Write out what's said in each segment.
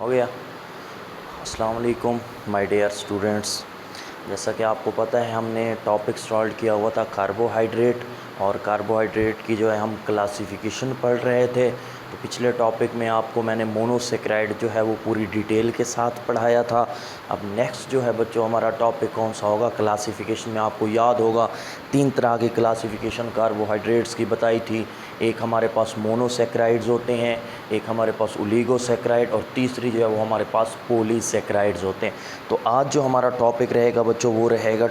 हो गया। अस्सलाम वालेकुम माय डियर स्टूडेंट्स। जैसा कि आपको पता है हमने टॉपिक स्टार्ट किया हुआ था कार्बोहाइड्रेट, और कार्बोहाइड्रेट की जो है हम क्लासिफिकेशन पढ़ रहे थे। तो पिछले टॉपिक में आपको मैंने मोनोसेक्राइड जो है वो पूरी डिटेल के साथ पढ़ाया था। अब नेक्स्ट जो है बच्चों हमारा टॉपिक कौन सा होगा क्लासिफिकेशन में, आपको याद होगा 3 तरह की क्लासिफिकेशन कार्बोहाइड्रेट्स की बताई थी। एक हमारे पास मोनोसेक्राइड्स होते हैं, एक हमारे पास ओलिगोसेक्राइड, और तीसरी जो है वो हमारे पास पॉलीसेक्राइड्स होते हैं। तो आज जो हमारा टॉपिक रहेगा बच्चों वो रहेगा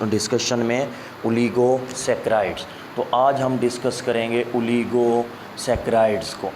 डिस्कशन में ओलिगोसेक्राइड्स। तो आज हम डिस्कस करेंगे ओलिगोसेक्राइड्स को।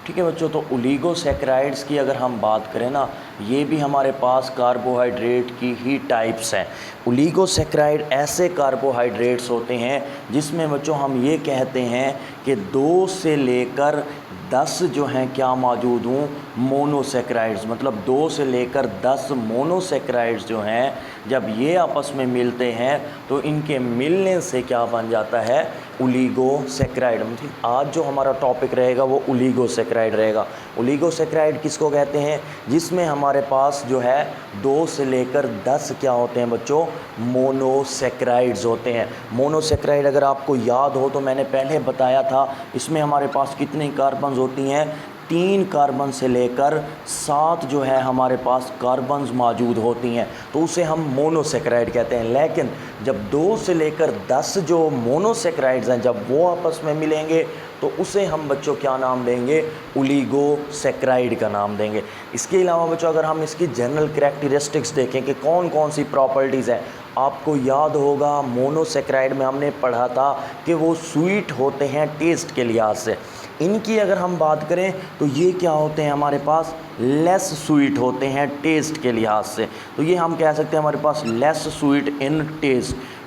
ठीक है बच्चों, तो ओलिगोसेक्राइड्स की अगर हम बात करें ना, ये भी हमारे पास कार्बोहाइड्रेट की ही टाइप्स हैं। ओलिगोसेक्राइड ऐसे कार्बोहाइड्रेट्स होते हैं जिसमें बच्चों हम ये कहते हैं कि 2 से लेकर 10 जो हैं क्या मौजूद हूँ मोनोसेक्राइड्स, मतलब 2 से लेकर 10 मोनोसेक्राइड्स जो हैं जब ये आपस में मिलते हैं तो इनके मिलने से क्या बन जाता है ओलिगोसेक्राइड। मतलब आज जो हमारा टॉपिक रहेगा वो ओलिगोसेक्राइड रहेगा। ओलिगोसेक्राइड किसको कहते हैं? जिसमें हमारे पास जो है 2 से लेकर 10 क्या होते हैं बच्चों मोनोसेक्राइड्स होते हैं। मोनोसेक्राइड अगर आपको याद हो तो मैंने पहले बताया था इसमें हमारे पास कितनी कार्बन्स होती हैं, 3 कार्बन से लेकर 7 जो है हमारे पास कार्बन्स मौजूद होती हैं, तो उसे हम मोनोसेक्राइड कहते हैं। लेकिन जब 2 से लेकर 10 जो मोनोसेक्राइड्स हैं जब वो आपस में मिलेंगे तो उसे हम बच्चों क्या नाम देंगे, ओलिगोसेक्राइड का नाम देंगे। इसके अलावा बच्चों अगर हम इसकी जनरल कैरेक्टरिस्टिक्स देखें कि कौन कौन सी प्रॉपर्टीज़ हैं, आपको याद होगा मोनोसेक्राइड में हमने पढ़ा था कि वो स्वीट होते हैं टेस्ट के लिहाज से। इनकी अगर हम बात करें तो ये क्या होते हैं हमारे पास लेस स्वीट होते हैं टेस्ट के लिहाज से। तो ये हम कह सकते हैं हमारे पास लेस स्वीट इन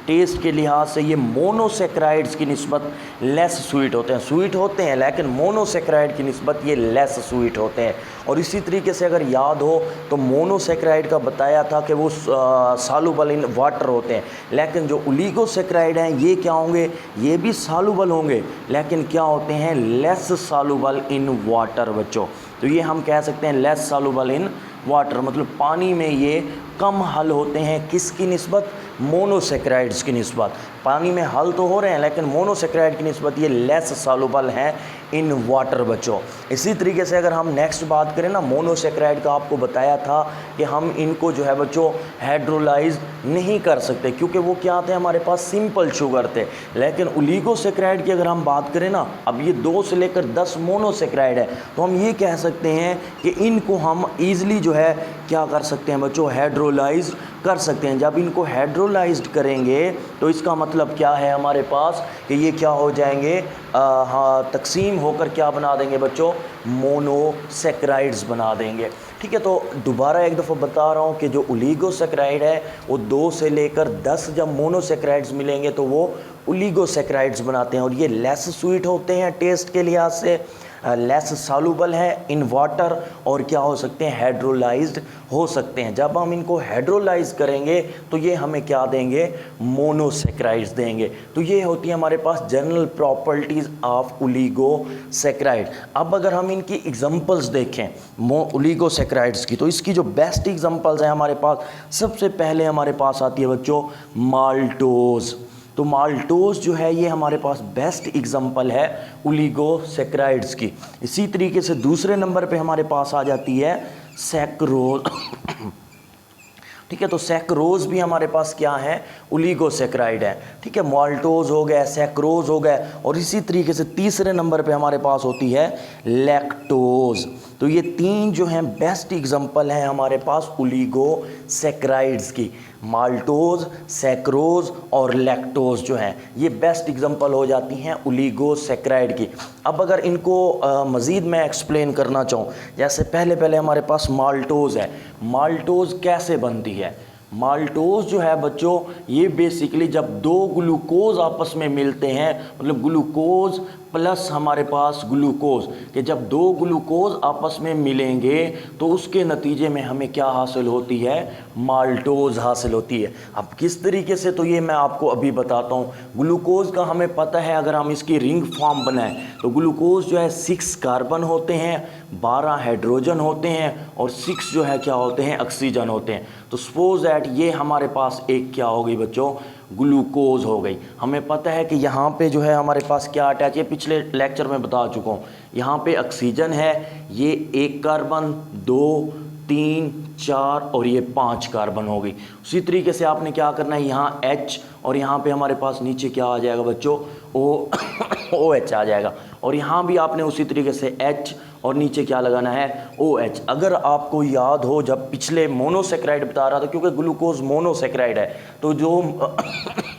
टेस्ट के लिहाज से ये मोनोसेक्राइड्स की निस्बत लेस स्वीट होते हैं लेकिन मोनोसेक्राइड की निस्बत ये लेस स्वीट होते हैं। और इसी तरीके से अगर याद हो तो मोनोसेक्राइड का बताया था कि वो सॉल्युबल इन वाटर होते हैं, लेकिन जो ओलिगोसेक्राइड हैं ये क्या होंगे, ये भी सॉल्युबल होंगे लेकिन क्या होते हैं लेस सॉल्युबल इन वाटर बच्चों। तो ये हम कह सकते हैं लेस सॉल्युबल इन वाटर, मतलब पानी में ये कम हल होते हैं किसकी निस्बत, मोनोसेक्राइड्स की निस्बत। पानी में हल तो हो रहे हैं लेकिन मोनोसेक्राइड की निस्बत ये लेस सॉल्युबल हैं इन वाटर बच्चों। इसी तरीके से अगर हम नेक्स्ट बात करें ना, मोनोसेक्राइड का आपको बताया था कि हम इनको जो है बच्चों हाइड्रोलाइज नहीं कर सकते क्योंकि वो क्या थे हमारे पास सिंपल शुगर थे। लेकिन ओलिगोसेक्राइड की अगर हम बात करें ना, अब ये 2 से लेकर 10 मोनोसेक्राइड है तो हम ये कह सकते हैं कि इनको हम ईजिली जो है क्या कर सकते हैं बच्चों, हाइड्रोलाइज कर सकते हैं। जब इनको हाइड्रोलाइज्ड करेंगे तो इसका मतलब क्या है हमारे पास कि ये क्या हो जाएंगे, तकसीम होकर क्या बना देंगे बच्चों, मोनोसेक्राइड्स बना देंगे। ठीक है, तो दोबारा एक दफ़ा बता रहा हूँ कि जो ओलिगोसेक्राइड है वो 2 से लेकर 10 जब मोनोसेक्राइड्स मिलेंगे तो वो ओलिगोसेक्राइड्स बनाते हैं, और ये लेस स्वीट होते हैं टेस्ट के लिहाज से, लेस सॉल्युबल है इन वाटर, और क्या हो सकते हैं हाइड्रोलाइज्ड हो सकते हैं। जब हम इनको हाइड्रोलाइज करेंगे तो ये हमें क्या देंगे, मोनोसेक्राइड्स देंगे। तो ये होती है हमारे पास जनरल प्रॉपर्टीज़ ऑफ ओलिगोसेक्राइड। अब अगर हम इनकी एग्जांपल्स देखें ओलिगोसेक्राइड्स की, तो इसकी जो बेस्ट एग्जांपल्स हैं हमारे पास, सबसे पहले हमारे पास आती है बच्चों माल्टोज़। तो माल्टोज़ जो है ये हमारे पास बेस्ट एग्जांपल है ओलिगोसेक्राइड्स की। इसी तरीके से दूसरे नंबर पे हमारे पास आ जाती है सैक्रोज। ठीक है, तो सैक्रोज भी हमारे पास क्या है, ओलिगोसेक्राइड है। ठीक है, माल्टोज हो गया, सैक्रोज हो गया, और इसी तरीके से तीसरे नंबर पे हमारे पास होती है लैक्टोज। तो ये 3 जो हैं बेस्ट एग्जांपल हैं हमारे पास ओलिगोसेक्राइड्स की। माल्टोज, सैक्रोज और लैक्टोज जो हैं ये बेस्ट एग्जांपल हो जाती हैं ओलिगोसेक्राइड की। अब अगर इनको मज़ीद मैं एक्सप्लेन करना चाहूँ, जैसे पहले हमारे पास माल्टोज़ है। माल्टोज़ कैसे बनती है? माल्टोज़ जो है बच्चों ये बेसिकली जब 2 ग्लूकोज आपस में मिलते हैं, मतलब ग्लूकोज प्लस हमारे पास ग्लूकोज, कि जब दो ग्लूकोज आपस में मिलेंगे तो उसके नतीजे में हमें क्या हासिल होती है, माल्टोज हासिल होती है। अब किस तरीके से, तो ये मैं आपको अभी बताता हूँ। ग्लूकोज का हमें पता है, अगर हम इसकी रिंग फॉर्म बनाएं तो ग्लूकोज जो है 6 कार्बन होते हैं, 12 हाइड्रोजन होते हैं और 6 जो है क्या होते हैं, ऑक्सीजन होते हैं। तो सपोज दैट ये हमारे पास एक क्या हो गई बच्चों, ग्लूकोज हो गई। हमें पता है कि यहाँ पे जो है हमारे पास क्या अटैच है, पिछले लेक्चर में बता चुका हूँ। यहाँ पे ऑक्सीजन है, ये 1 कार्बन, 2, 3, 4 और ये 5 कार्बन हो गई। उसी तरीके से आपने क्या करना है, यहाँ H और यहाँ पे हमारे पास नीचे क्या आ जाएगा बच्चों, OH आ जाएगा। और यहाँ भी आपने उसी तरीके से H और नीचे क्या लगाना है, OH। अगर आपको याद हो, जब पिछले मोनोसेक्राइड बता रहा था, क्योंकि ग्लूकोज मोनोसेक्राइड है, तो जो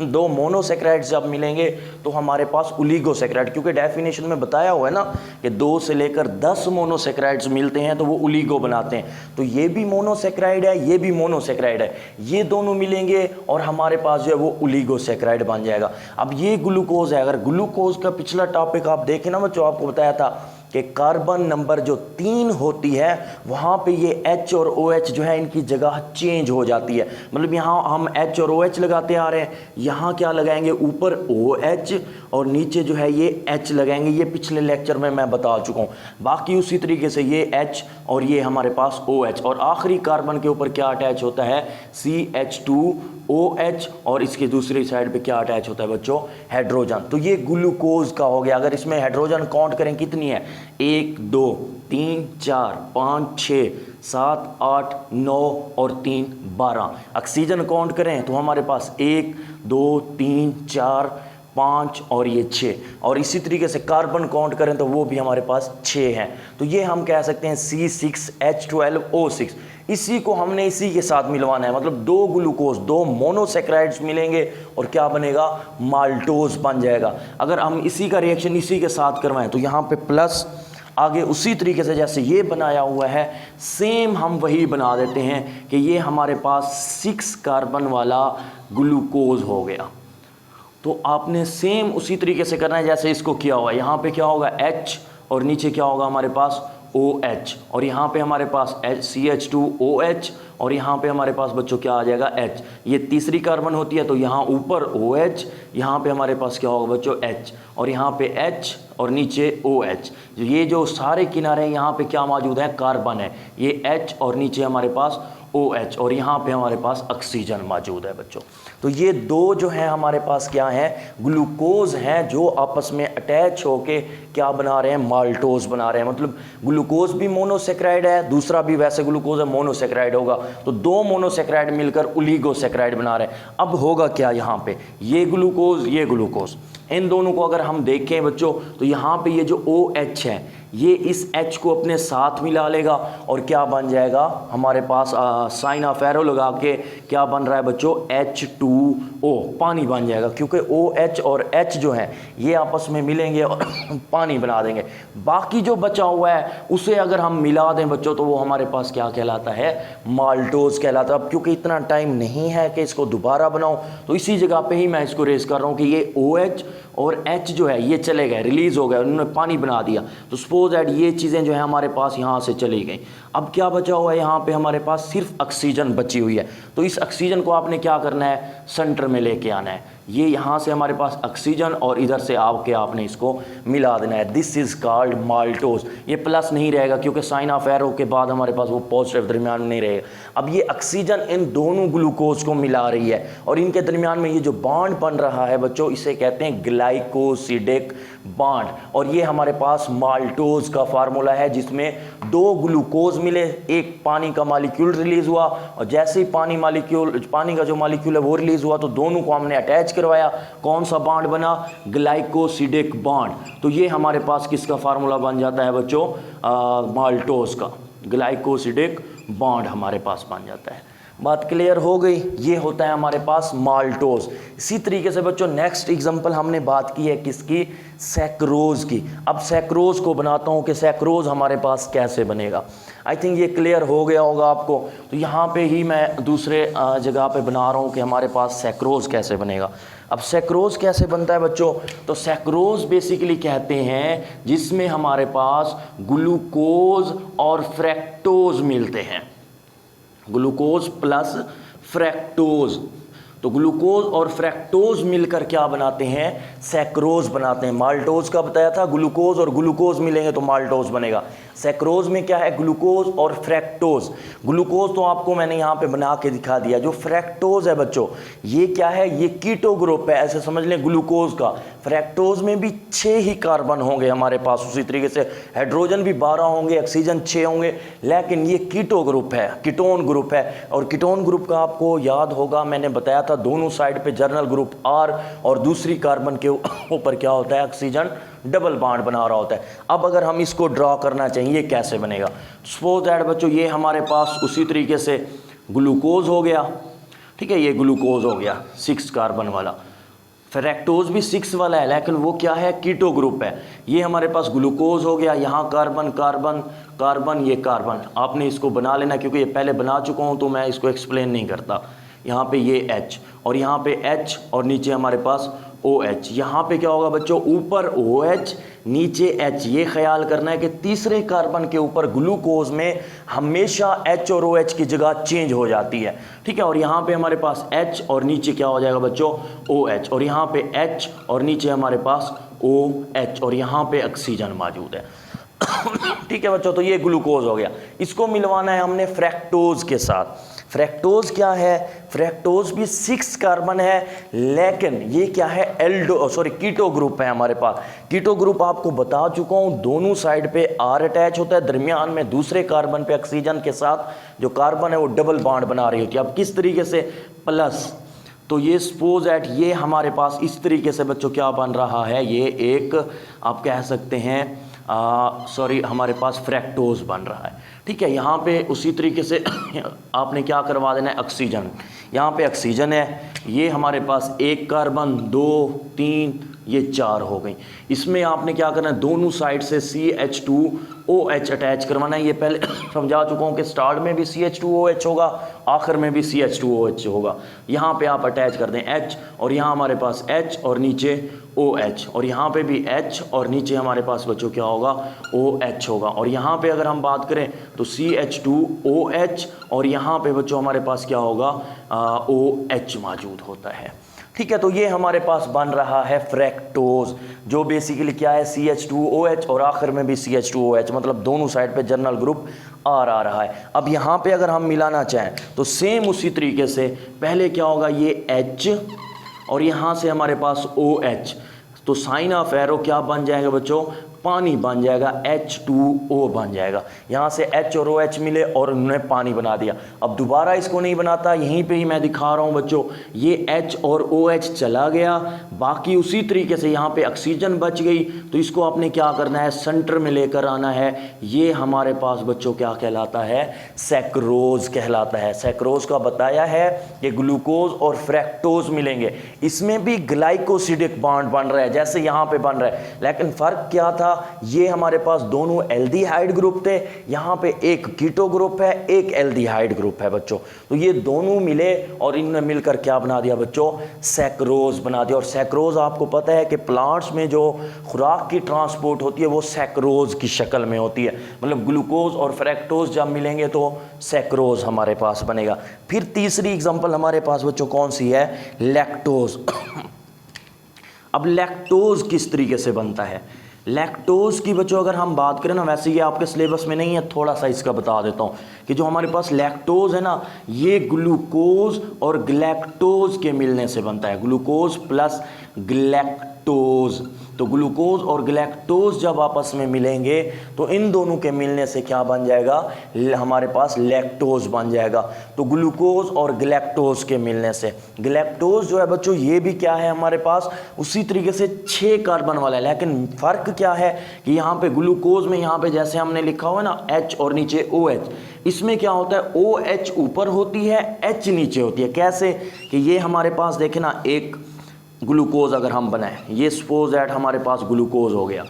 दो मोनोसेक्राइड जब मिलेंगे तो हमारे पास ओलिगोसेक्राइड, क्योंकि डेफिनेशन में बताया हुआ है ना कि 2 से लेकर 10 मोनोसेक्राइड्स मिलते हैं तो वो ओलिगो बनाते हैं। तो ये भी मोनोसेक्राइड है, ये भी मोनोसेक्राइड है, ये दोनों मिलेंगे और हमारे पास जो है वो ओलिगोसेक्राइड बन जाएगा। अब ये ग्लूकोज है, अगर ग्लूकोज का पिछला टॉपिक आप देखें ना बच्चों, आपको बताया था कि कार्बन नंबर जो 3 होती है वहाँ पे ये H और OH जो है इनकी जगह चेंज हो जाती है। मतलब यहाँ हम H और OH लगाते आ रहे हैं, यहाँ क्या लगाएंगे, ऊपर OH और नीचे जो है ये H लगाएंगे। ये पिछले लेक्चर में मैं बता चुका हूँ। बाकी उसी तरीके से ये H और ये हमारे पास OH, और आखिरी कार्बन के ऊपर क्या अटैच होता है, CH2OH, और इसकी दूसरी साइड पे क्या अटैच होता है बच्चों, हाइड्रोजन। तो ये ग्लूकोज का हो गया। अगर इसमें हाइड्रोजन काउंट करें कितनी है, 1, 2, 3, 4, 5, 6, 7, 8, 9 और 3, 12। ऑक्सीजन काउंट करें तो हमारे पास 1, 2, 3, 4, 5 और ये 6। और इसी तरीके से कार्बन काउंट करें तो वो भी हमारे पास 6 हैं। तो ये हम कह सकते हैं C6H12O6। इसी को हमने इसी के साथ मिलवाना है, मतलब 2 ग्लूकोज, 2 मोनोसेक्राइड्स मिलेंगे और क्या बनेगा, माल्टोज बन जाएगा। अगर हम इसी का रिएक्शन इसी के साथ करवाएं तो यहाँ पे प्लस, आगे उसी तरीके से जैसे ये बनाया हुआ है सेम हम वही बना देते हैं कि ये हमारे पास 6 कार्बन वाला ग्लूकोज हो गया। तो आपने सेम उसी तरीके से करना है जैसे इसको किया हुआ है। यहाँ पे क्या होगा, H और नीचे क्या होगा हमारे पास, OH, और यहाँ पे हमारे पास CH2OH और यहाँ पे हमारे पास बच्चों क्या आ जाएगा, H। ये तीसरी कार्बन होती है तो यहाँ ऊपर OH, यहाँ पे हमारे पास क्या होगा बच्चों, H, और यहाँ पे H और नीचे OH। ये जो सारे किनारे हैं यहाँ पे क्या मौजूद है, कार्बन है, ये H और नीचे हमारे पास OH, और यहाँ पे हमारे पास ऑक्सीजन मौजूद है बच्चों। तो ये 2 जो है हमारे पास क्या है, ग्लूकोज हैं जो आपस में अटैच होके क्या बना रहे हैं, माल्टोज बना रहे हैं। मतलब ग्लूकोज भी मोनोसेक्राइड है, दूसरा भी वैसे ग्लूकोज है, मोनोसेक्राइड होगा। तो 2 मोनोसेक्राइड मिलकर ओलिगोसेक्राइड बना रहे हैं। अब होगा क्या, यहाँ पे ये ग्लूकोज, ये ग्लूकोज, इन दोनों को अगर हम देखें बच्चों तो यहाँ पे ये जो OH है ये इस H को अपने साथ मिला लेगा और क्या बन जाएगा हमारे पास, साइन ऑफ एरो लगा के क्या बन रहा है बच्चों, H2O, पानी बन जाएगा। क्योंकि OH और H जो है ये आपस में मिलेंगे और पानी बना देंगे। बाकी जो बचा हुआ है उसे अगर हम मिला दें बच्चों तो वो हमारे पास क्या कहलाता है, माल्टोज कहलाता है। अब क्योंकि इतना टाइम नहीं है कि इसको दोबारा बनाऊं तो इसी जगह पे ही मैं इसको रेस कर रहा हूँ कि ये OH और H जो है ये चले गए, रिलीज हो गए, उन्होंने पानी बना दिया। तो सपोज दैट ये चीज़ें जो है हमारे पास यहाँ से चली गई। अब क्या बचा हुआ है, यहाँ पे हमारे पास सिर्फ ऑक्सीजन बची हुई है। तो इस ऑक्सीजन को आपने क्या करना है, सेंटर में लेके आना है। ये यहाँ से हमारे पास ऑक्सीजन और इधर से आके आपने इसको मिला देना है। This is called maltose. ये प्लस नहीं रहेगा क्योंकि साइन ऑफ एरो के बाद हमारे पास वो पॉजिटिव दरमियान में नहीं रहेगा। अब ये ऑक्सीजन इन दोनों ग्लूकोज को मिला रही है और इनके दरमियान में ये जो बॉन्ड बन रहा है बच्चों इसे कहते हैं ग्लाइकोसिडिक बॉन्ड। और ये हमारे पास माल्टोज का फार्मूला है जिसमें 2 ग्लूकोज मिले, एक पानी का मॉलिक्यूल रिलीज हुआ और जैसे ही पानी का जो मॉलिक्यूल है वो रिलीज हुआ तो दोनों को हमने अटैच करवाया। कौन सा बॉन्ड बना, ग्लाइकोसिडिक बॉन्ड। तो ये हमारे पास किसका फार्मूला बन जाता है बच्चों, माल्टोज का, ग्लाइकोसिडिक बॉन्ड हमारे पास बन जाता है। बात क्लियर हो गई, ये होता है हमारे पास माल्टोज। इसी तरीके से बच्चों नेक्स्ट एग्जांपल हमने बात की है किसकी, सैक्रोज की। अब सैक्रोज को बनाता हूँ कि सैक्रोज हमारे पास कैसे बनेगा। आई थिंक ये क्लियर हो गया होगा आपको। तो यहाँ पे ही मैं दूसरे जगह पे बना रहा हूँ कि हमारे पास सैक्रोज कैसे बनेगा। अब सैक्रोज कैसे बनता है बच्चों, तो सैक्रोज बेसिकली कहते हैं जिसमें हमारे पास ग्लूकोज और फ्रैक्टोज मिलते हैं, ग्लूकोज प्लस फ्रैक्टोज। तो ग्लूकोज और फ्रैक्टोज मिलकर क्या बनाते हैं, सैक्रोज बनाते हैं। माल्टोज का बताया था, ग्लूकोज और ग्लूकोज मिलेंगे तो माल्टोज बनेगा। सैक्रोज में क्या है, ग्लूकोज और फ्रैक्टोज। ग्लूकोज तो आपको मैंने यहाँ पे बना के दिखा दिया। जो फ्रैक्टोज है बच्चों, ये क्या है, ये कीटो ग्रुप है, ऐसे समझ लें ग्लूकोज का। फ्रैक्टोज में भी 6 ही कार्बन होंगे हमारे पास, उसी तरीके से हाइड्रोजन भी 12 होंगे, ऑक्सीजन 6 होंगे, लेकिन ये कीटो ग्रुप है, कीटोन ग्रुप है। और कीटोन ग्रुप का आपको याद होगा, मैंने बताया था दोनों साइड पे जर्नल ग्रुप R और दूसरी कार्बन के ऊपर क्या होता है, ऑक्सीजन डबल बॉन्ड बना रहा होता है। अब अगर हम इसको ड्रॉ करना चाहिए कैसे बनेगा, सपोज दैट बच्चों ये हमारे पास उसी तरीके से ग्लूकोज हो गया, ठीक है, ये ग्लूकोज हो गया 6 कार्बन वाला। फ्रैक्टोज भी 6 वाला है, लेकिन वो क्या है, कीटो ग्रुप है। ये हमारे पास ग्लूकोज हो गया, यहाँ कार्बन कार्बन कार्बन, ये कार्बन। आपने इसको बना लेना, क्योंकि ये पहले बना चुका हूँ तो मैं इसको एक्सप्लेन नहीं करता। यहाँ पे ये H और यहाँ पे H और नीचे हमारे पास OH। यहाँ पे क्या होगा बच्चों, ऊपर OH नीचे H। ये ख्याल करना है कि तीसरे कार्बन के ऊपर ग्लूकोज में हमेशा H और OH की जगह चेंज हो जाती है, ठीक है। और यहाँ पे हमारे पास H और नीचे क्या हो जाएगा बच्चों, OH। और यहाँ पे H और नीचे हमारे पास OH और यहाँ पे ऑक्सीजन मौजूद है ठीक है बच्चों। तो ये ग्लूकोज हो गया, इसको मिलवाना है हमने फ्रैक्टोज के साथ। फ्रैक्टोज क्या है, फ्रैक्टोज भी 6 कार्बन है, लेकिन ये क्या है, कीटो ग्रुप है हमारे पास। कीटो ग्रुप आपको बता चुका हूँ, दोनों साइड पे R अटैच होता है, दरमियान में दूसरे कार्बन पे ऑक्सीजन के साथ जो कार्बन है वो डबल बॉन्ड बना रही होती है। अब किस तरीके से, प्लस। तो ये सपोज एट ये हमारे पास इस तरीके से बच्चों क्या बन रहा है, ये एक आप कह सकते हैं हमारे पास फ्रैक्टोज बन रहा है, ठीक है। यहाँ पे उसी तरीके से आपने क्या करवा देना है, ऑक्सीजन। यहाँ पे ऑक्सीजन है, ये हमारे पास 1 कार्बन 2 3 ये 4 हो गई। इसमें आपने क्या करना है, दोनों साइड से CH2OH अटैच करवाना है। ये पहले समझा चुका हूँ कि स्टार्ट में भी CH2OH होगा, आखिर में भी CH2OH होगा। यहाँ पे आप अटैच कर दें H और यहाँ हमारे पास H और नीचे OH और यहाँ पे भी H और नीचे हमारे पास बच्चों क्या होगा, OH होगा। और यहाँ पे अगर हम बात करें तो CH2OH और यहाँ पे बच्चों हमारे पास क्या होगा, OH मौजूद होता है, ठीक है। तो ये हमारे पास बन रहा है फ्रैक्टोज, जो बेसिकली क्या है, CH2OH और आखिर में भी CH2OH, मतलब दोनों साइड पे जर्नल ग्रुप R आ रहा है। अब यहाँ पे अगर हम मिलाना चाहें तो सेम उसी तरीके से पहले क्या होगा, ये H और यहाँ से हमारे पास OH, तो साइन ऑफ एरो क्या बन जाएगा बच्चों, पानी बन जाएगा, H2O बन जाएगा। यहाँ से H और OH मिले और उन्होंने पानी बना दिया। अब दोबारा इसको नहीं बनाता, यहीं पे ही मैं दिखा रहा हूँ बच्चों, ये H और OH चला गया, बाकी उसी तरीके से यहाँ पे ऑक्सीजन बच गई। तो इसको आपने क्या करना है, सेंटर में लेकर आना है। ये हमारे पास बच्चों क्या कहलाता है, सैक्रोज कहलाता है। सैक्रोज का बताया है कि ग्लूकोज और फ्रैक्टोज मिलेंगे, इसमें भी ग्लाइकोसिडिक बॉन्ड बन रहा है जैसे यहाँ पे बन रहा है, लेकिन फर्क क्या था, ये हमारे पास दोनों एल्डिहाइड ग्रुप थे, यहाँ पे एक कीटो ग्रुप है, एक एल्डिहाइड ग्रुप है बच्चों। तो ये दोनों मिले और इनने मिलकर क्या बना दिया बच्चों, सैक्रोज बना दिया। और सैक्रोज आपको पता है कि प्लांट्स में जो खुराक की ट्रांसपोर्ट होती है वो सैक्रोज की शक्ल में होती है, मतलब ग्लूकोज और फ्रैक्टोज जब मिलेंगे तो सैक्रोज हमारे पास बनेगा। फिर तीसरी एग्जांपल हमारे पास बच्चों कौन सी है, लैक्टोज। अब लैक्टोज किस तरीके से बनता है, लैक्टोज की बच्चों अगर हम बात करें ना, वैसे ये आपके सिलेबस में नहीं है, थोड़ा सा इसका बता देता हूँ कि जो हमारे पास लैक्टोज है ना, ये ग्लूकोज और ग्लैक्टोज के मिलने से बनता है, ग्लूकोज प्लस ग्लैक्टोज। तो ग्लूकोज और ग्लैक्टोज जब आपस में मिलेंगे तो इन दोनों के मिलने से क्या बन जाएगा, हमारे पास लैक्टोज बन जाएगा। तो ग्लूकोज और ग्लैक्टोज के मिलने से, ग्लैक्टोज जो है बच्चों ये भी क्या है हमारे पास उसी तरीके से 6 कार्बन वाला है, लेकिन फ़र्क क्या है कि यहाँ पे ग्लूकोज में यहाँ पे जैसे हमने लिखा हुआ है ना H और नीचे OH, इसमें क्या होता है OH ऊपर होती है, H नीचे होती है। कैसे कि ये हमारे पास देखे ना, एक ग्लूकोज अगर हम बनाएं, ये सपोज दैट हमारे पास ग्लूकोज हो गया,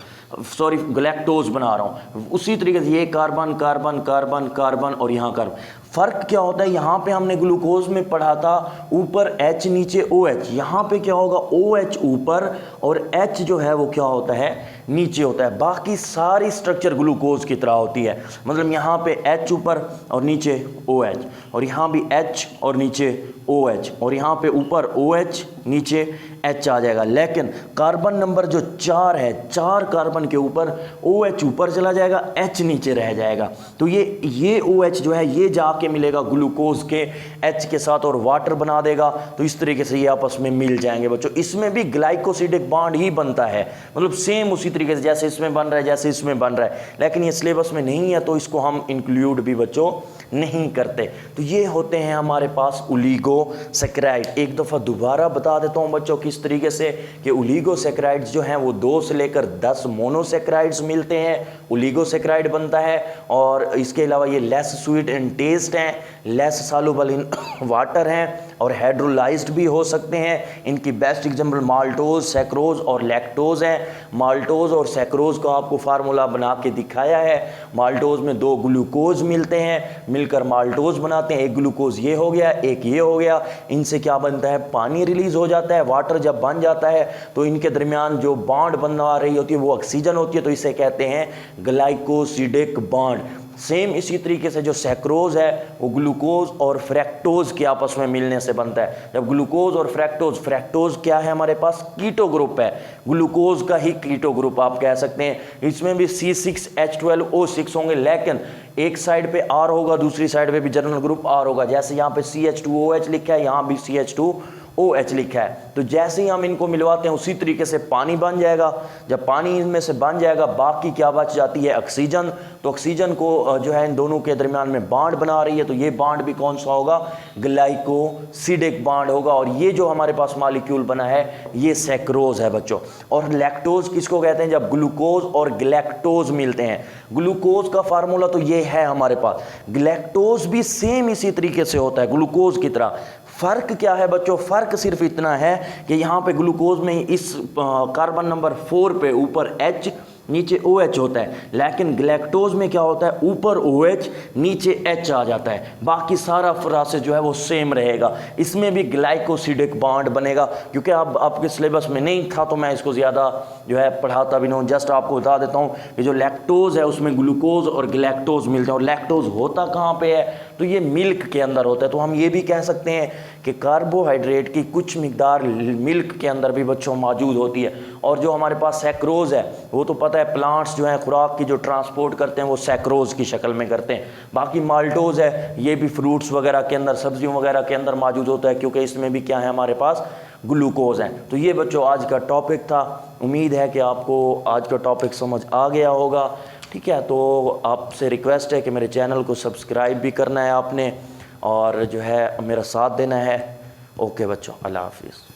सॉरी ग्लैक्टोज बना रहा हूँ। उसी तरीके से ये कार्बन कार्बन कार्बन कार्बन और यहाँ कार्बन। फ़र्क क्या होता है, यहाँ पे हमने ग्लूकोज में पढ़ा था ऊपर H नीचे OH, यहाँ पे क्या होगा OH ऊपर और H जो है वो क्या होता है नीचे होता है। बाकी सारी स्ट्रक्चर ग्लूकोज की तरह होती है, मतलब यहाँ पे H ऊपर और नीचे OH, और यहाँ भी H और नीचे OH, और यहाँ पे ऊपर OH नीचे H आ जाएगा। लेकिन कार्बन नंबर जो 4 है, 4 कार्बन के ऊपर OH ऊपर चला जाएगा, H नीचे रह जाएगा। तो ये OH जो है ये जाके मिलेगा ग्लूकोज के H के साथ और वाटर बना देगा। तो इस तरीके से ये आपस में मिल जाएंगे बच्चों। इसमें भी ग्लाइकोसिडिक बॉन्ड ही बनता है, मतलब सेम उसी तरीके से जैसे इसमें बन रहा है, जैसे इसमें बन रहा है, लेकिन ये सिलेबस में नहीं है तो इसको हम इंक्लूड भी बच्चों नहीं करते। तो ये होते हैं हमारे पास ओलिगोसैकेराइड। एक दफ़ा दोबारा बता देता हूँ बच्चों किस तरीके से कि ओलिगोसैकेराइड्स जो हैं वो 2 से लेकर 10 मोनोसैकेराइड्स मिलते हैं, ओलिगोसैकेराइड बनता है। और इसके अलावा ये लेस स्वीट इन टेस्ट हैं, लेस सॉल्युबल इन वाटर हैं और हाइड्रोलाइज्ड भी हो सकते हैं। इनकी बेस्ट एग्जाम्पल माल्टोज, सैक्रोज और लैक्टोज हैं। माल्टोज और सैक्रोज का आपको फार्मूला बना के दिखाया है। माल्टोज में 2 ग्लूकोज मिलते हैं, मिलकर माल्टोज बनाते हैं। एक ग्लूकोज ये हो गया, एक ये हो गया। इनसे क्या बनता है, पानी रिलीज हो जाता है। वाटर जब बन जाता है तो इनके दरमियान जो बॉन्ड बनवा रही होती है वो ऑक्सीजन होती है, तो इसे कहते हैं ग्लाइकोसिडिक बॉन्ड। सेम इसी तरीके से जो सैक्रोज है वो ग्लूकोज और फ्रैक्टोज के आपस में मिलने से बनता है। जब ग्लूकोज और फ्रैक्टोज क्या है हमारे पास, कीटो ग्रुप है, ग्लूकोज का ही कीटो ग्रुप आप कह सकते हैं। इसमें भी C6H12O6 होंगे, लेकिन एक साइड पे R होगा, दूसरी साइड पे भी जनरल ग्रुप R होगा। जैसे यहाँ पे CH2OH लिखा है, यहाँ भी CH2OH लिखा है। तो जैसे ही हम इनको मिलवाते हैं उसी तरीके से पानी बन जाएगा। जब पानी इनमें से बन जाएगा, बाकी क्या बच जाती है, ऑक्सीजन। तो ऑक्सीजन को जो है इन दोनों के दरमियान में बॉन्ड बना रही है, तो ये बॉन्ड भी कौन सा होगा, ग्लाइकोसिडिक बॉन्ड होगा। और ये जो हमारे पास मॉलिक्यूल बना है ये सैक्रोज है बच्चों। और लैक्टोज किसको कहते हैं, जब ग्लूकोज और ग्लैक्टोज मिलते हैं। ग्लूकोज का फार्मूला तो ये है हमारे पास, ग्लैक्टोज भी सेम इसी तरीके से होता है ग्लूकोज की तरह। फ़र्क क्या है बच्चों, फ़र्क सिर्फ इतना है कि यहाँ पे ग्लूकोज में इस कार्बन नंबर 4 पे ऊपर H नीचे OH होता है, लेकिन ग्लैक्टोज में क्या होता है, ऊपर OH नीचे H आ जाता है। बाकी सारा प्रोसेस जो है वो सेम रहेगा। इसमें भी ग्लाइकोसिडिक बॉन्ड बनेगा। क्योंकि अब आपके सिलेबस में नहीं था तो मैं इसको ज़्यादा जो है पढ़ाता भी नहीं हूँ, जस्ट आपको बता देता हूँ कि जो लैक्टोज है उसमें ग्लूकोज और ग्लैक्टोज मिलते हैं। और लैक्टोज होता कहाँ पे है, तो ये मिल्क के अंदर होता है। तो हम ये भी कह सकते हैं कि कार्बोहाइड्रेट की कुछ मिकदार मिल्क के अंदर भी बच्चों मौजूद होती है। और जो हमारे पास सैक्रोज है वो तो पता है प्लांट्स जो हैं खुराक की जो ट्रांसपोर्ट करते हैं वो सैक्रोज की शक्ल में करते हैं। बाकी माल्टोज है ये भी फ्रूट्स वगैरह के अंदर, सब्जियों वगैरह के अंदर मौजूद होता है, क्योंकि इसमें भी क्या है हमारे पास ग्लूकोज हैं। तो ये बच्चों आज का टॉपिक था। उम्मीद है कि आपको आज का टॉपिक समझ आ गया होगा। ठीक है, तो आपसे रिक्वेस्ट है कि मेरे चैनल को सब्सक्राइब भी करना है आपने, और जो है मेरा साथ देना है। ओके बच्चों, अल्लाह हाफिज़।